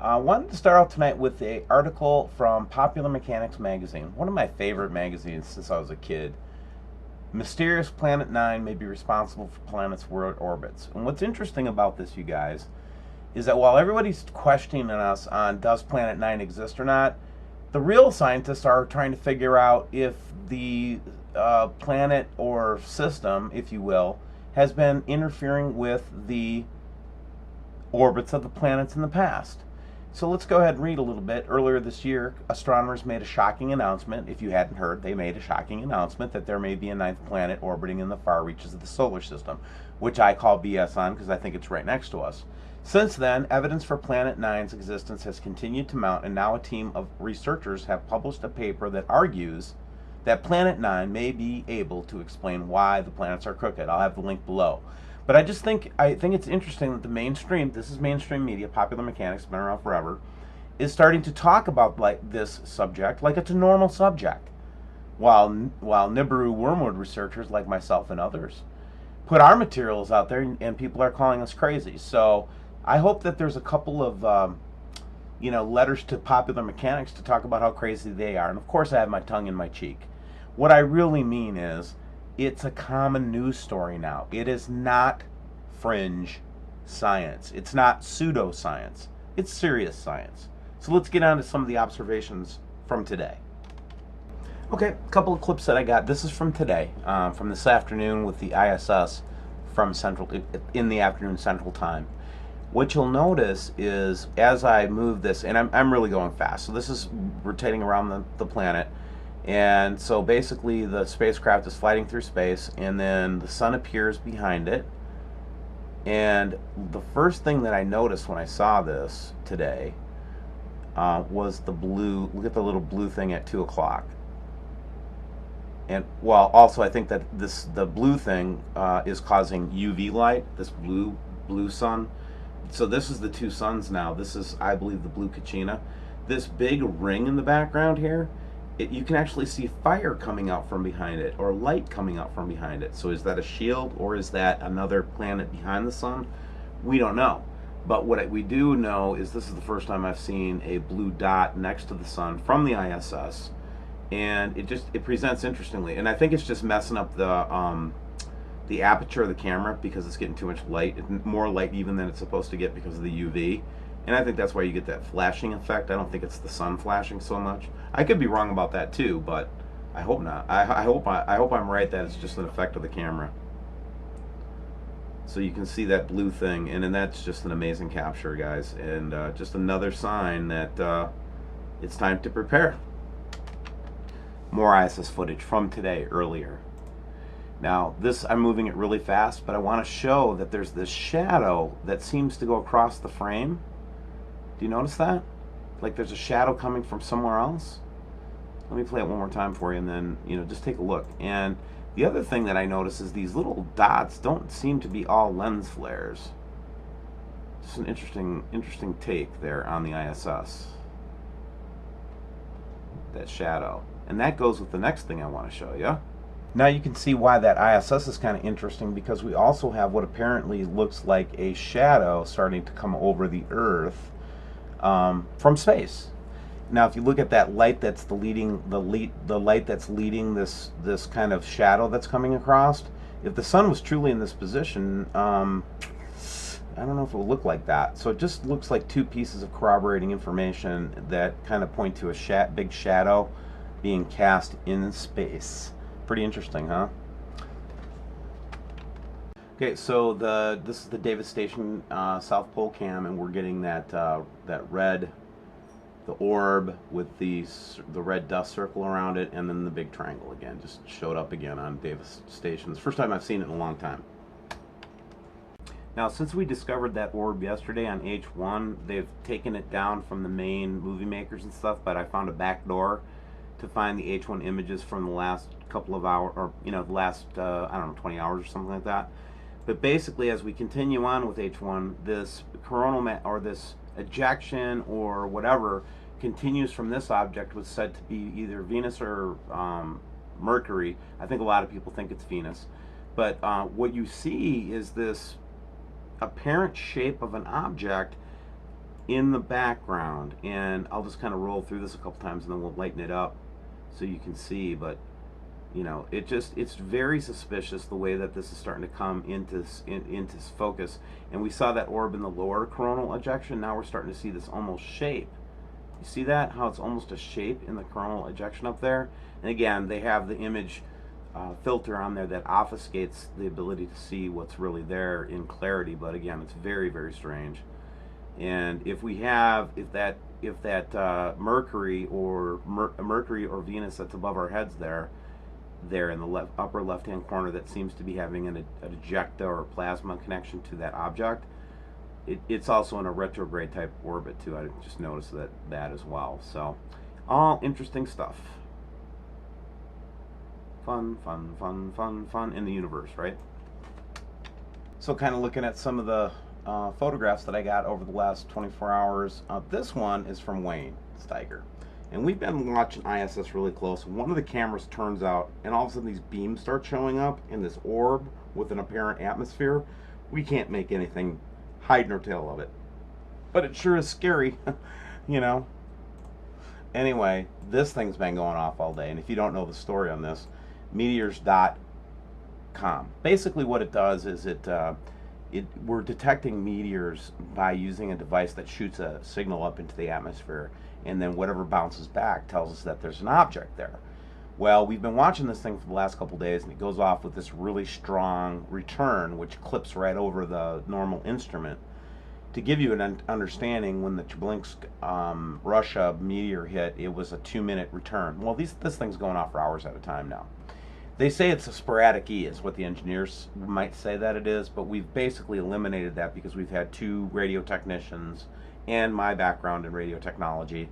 I wanted to start out tonight with an article from Popular Mechanics magazine, one of my favorite magazines since I was a kid. Mysterious Planet 9 may be responsible for planet's world orbits. And what's interesting about this, you guys, is that while everybody's questioning us on does Planet 9 exist or not, the real scientists are trying to figure out if the planet or system, if you will, has been interfering with the orbits of the planets in the past. So let's go ahead and read a little bit. Earlier this year, astronomers made a shocking announcement. If you hadn't heard, they made a shocking announcement that there may be a ninth planet orbiting in the far reaches of the solar system, which I call BS on because I think it's right next to us. Since then, evidence for Planet 9's existence has continued to mount, and now a team of researchers have published a paper that argues that Planet 9 may be able to explain why the planets are crooked. I'll have the link below. But I think it's interesting that the mainstream, this is mainstream media, Popular Mechanics, been around forever, is starting to talk about like this subject like it's a normal subject, while Nibiru wormwood researchers like myself and others put our materials out there and people are calling us crazy. So I hope that there's a couple of letters to Popular Mechanics to talk about how crazy they are. And of course I have my tongue in my cheek. What I really mean is it's a common news story now. It is not fringe science. It's not pseudoscience. It's serious science. So let's get on to some of the observations from today. Okay, a couple of clips that I got. This is from today, from this afternoon with the ISS from in the afternoon Central Time. What you'll notice is as I move this, and I'm really going fast. So this is rotating around the planet. And so basically the spacecraft is sliding through space and then the sun appears behind it. And the first thing that I noticed when I saw this today was the blue. Look at the little blue thing at 2 o'clock. And well, also I think that the blue thing is causing UV light, this blue sun. So this is the two suns now. This is, I believe, the blue Katchina. This big ring in the background here, you can actually see fire coming out from behind it, or light coming out from behind it. So is that a shield, or is that another planet behind the sun? We don't know. But what we do know is this is the first time I've seen a blue dot next to the sun from the ISS, and it presents interestingly. And I think it's just messing up the aperture of the camera because it's getting too much light, more light even than it's supposed to get because of the UV. And I think that's why you get that flashing effect. I don't think it's the sun flashing so much. I could be wrong about that too, but I hope not. I hope I'm right that it's just an effect of the camera. So you can see that blue thing, and then that's just an amazing capture, guys, and just another sign that it's time to prepare. More ISS footage from today earlier. Now this, I'm moving it really fast, but I want to show that there's this shadow that seems to go across the frame. Do you notice that? Like there's a shadow coming from somewhere else? Let me play it one more time for you and then, just take a look. And the other thing that I notice is these little dots don't seem to be all lens flares. It's an interesting take there on the ISS. That shadow. And that goes with the next thing I want to show you. Now you can see why that ISS is kind of interesting, because we also have what apparently looks like a shadow starting to come over the Earth from space. Now, if you look at that light that's the light that's leading this kind of shadow that's coming across, if the sun was truly in this position, I don't know if it would look like that. So it just looks like two pieces of corroborating information that kind of point to a big shadow being cast in space. Pretty interesting, huh? Okay, so this is the Davis Station South Pole cam, and we're getting that red, the orb with the red dust circle around it, and then the big triangle again just showed up again on Davis Station. It's the first time I've seen it in a long time. Now, since we discovered that orb yesterday on H1, they've taken it down from the main movie makers and stuff, but I found a back door to find the H1 images from the last couple of hours, or the last I don't know, 20 hours or something like that. But basically, as we continue on with H1, this coronal or this ejection or whatever continues from this object, was said to be either Venus or Mercury. I think a lot of people think it's Venus, but what you see is this apparent shape of an object in the background, and I'll just kind of roll through this a couple times and then we'll lighten it up so you can see. But you know, it's very suspicious the way that this is starting to come into focus. And we saw that orb in the lower coronal ejection. Now we're starting to see this almost shape. You see that, how it's almost a shape in the coronal ejection up there? And again, they have the image filter on there that obfuscates the ability to see what's really there in clarity. But again, it's very, very strange. And if that Mercury or Venus that's above our heads there in the upper left-hand corner, that seems to be having an ejecta or plasma connection to that object, it's also in a retrograde type orbit too. I just noticed that as well. So all interesting stuff. Fun in the universe, right? So kind of looking at some of the photographs that I got over the last 24 hours. This one is from Wayne Steiger. And we've been watching ISS really close. One of the cameras turns out, and all of a sudden these beams start showing up in this orb with an apparent atmosphere. We can't make anything hide nor tail of it. But it sure is scary, you know. Anyway, this thing's been going off all day. And if you don't know the story on this, meteors.com. Basically what it does is we're detecting meteors by using a device that shoots a signal up into the atmosphere, and then whatever bounces back tells us that there's an object there. Well, we've been watching this thing for the last couple days, and it goes off with this really strong return, which clips right over the normal instrument. To give you an understanding, when the Chelyabinsk, Russia meteor hit, it was a 2-minute return. Well, this thing's going off for hours at a time now. They say it's a sporadic E, is what the engineers might say that it is, but we've basically eliminated that because we've had 2 radio technicians and my background in radio technology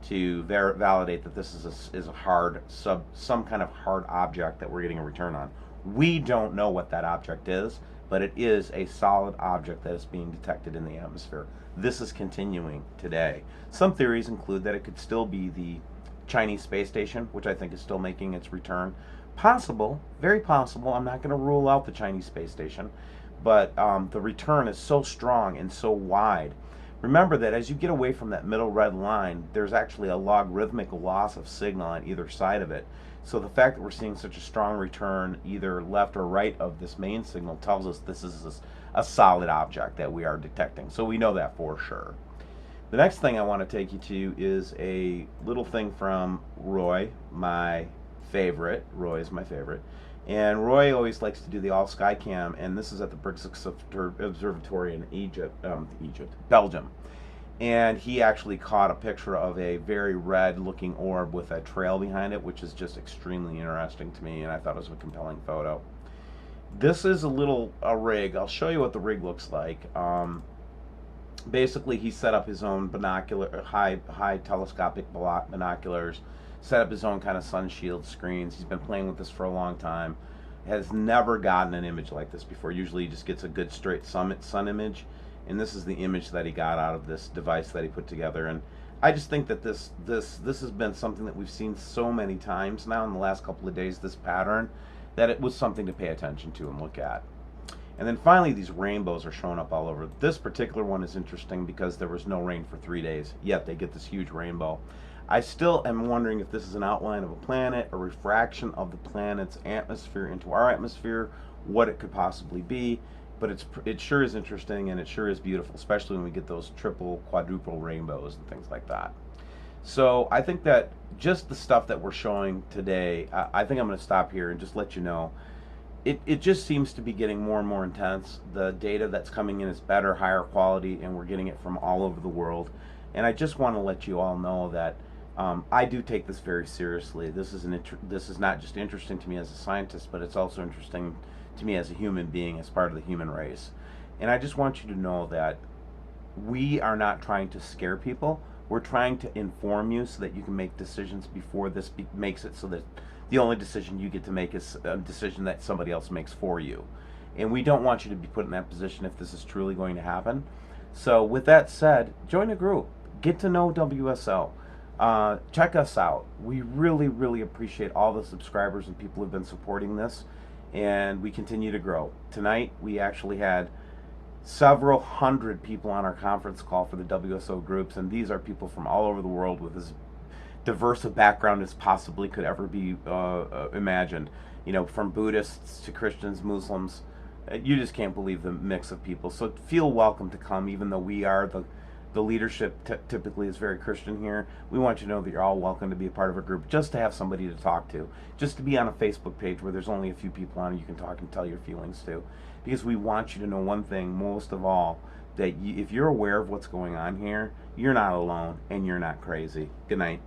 to validate that this is a hard some kind of hard object that we're getting a return on. We don't know what that object is, but it is a solid object that is being detected in the atmosphere. This is continuing today. Some theories include that it could still be the Chinese space station, which I think is still making its return. Possible, very possible. I'm not going to rule out the Chinese space station, but the return is so strong and so wide. Remember that as you get away from that middle red line, there's actually a logarithmic loss of signal on either side of it. So the fact that we're seeing such a strong return either left or right of this main signal tells us this is a solid object that we are detecting. So we know that for sure. The next thing I want to take you to is a little thing from Roy, my favorite. Roy is my favorite. And Roy always likes to do the all sky cam, and this is at the Briggs Observatory in Belgium. And he actually caught a picture of a very red looking orb with a trail behind it, which is just extremely interesting to me, and I thought it was a compelling photo. This is a rig. I'll show you what the rig looks like. Basically, he set up his own high telescopic binoculars, set up his own kind of sun shield screens. He's been playing with this for a long time. Has never gotten an image like this before. Usually he just gets a good straight sun image, and this is the image that he got out of this device that he put together. And I just think that this has been something that we've seen so many times now in the last couple of days, this pattern, that it was something to pay attention to and look at. And then finally, these rainbows are showing up all over. This particular one is interesting because there was no rain for 3 days, yet they get this huge rainbow. I still am wondering if this is an outline of a planet, a refraction of the planet's atmosphere into our atmosphere, what it could possibly be, but it sure is interesting, and it sure is beautiful, especially when we get those triple, quadruple rainbows and things like that. So I think that just the stuff that we're showing today, I think I'm going to stop here and just let you know, it just seems to be getting more and more intense. The data that's coming in is better, higher quality, and we're getting it from all over the world. And I just want to let you all know that I do take this very seriously. This is not just interesting to me as a scientist, but it's also interesting to me as a human being, as part of the human race. And I just want you to know that we are not trying to scare people. We're trying to inform you so that you can make decisions before this makes it so that the only decision you get to make is a decision that somebody else makes for you. And we don't want you to be put in that position if this is truly going to happen. So with that said, join a group. Get to know WSO. Check us out. We really, really appreciate all the subscribers and people who have been supporting this, and we continue to grow. Tonight we actually had several hundred people on our conference call for the WSO groups, and these are people from all over the world with as diverse a background as possibly could ever be imagined. You know, from Buddhists to Christians, Muslims. You just can't believe the mix of people. So feel welcome to come, even though we are the leadership typically is very Christian here. We want you to know that you're all welcome to be a part of a group, just to have somebody to talk to, just to be on a Facebook page where there's only a few people on it you can talk and tell your feelings to. Because we want you to know one thing, most of all, that if you're aware of what's going on here, you're not alone and you're not crazy. Good night.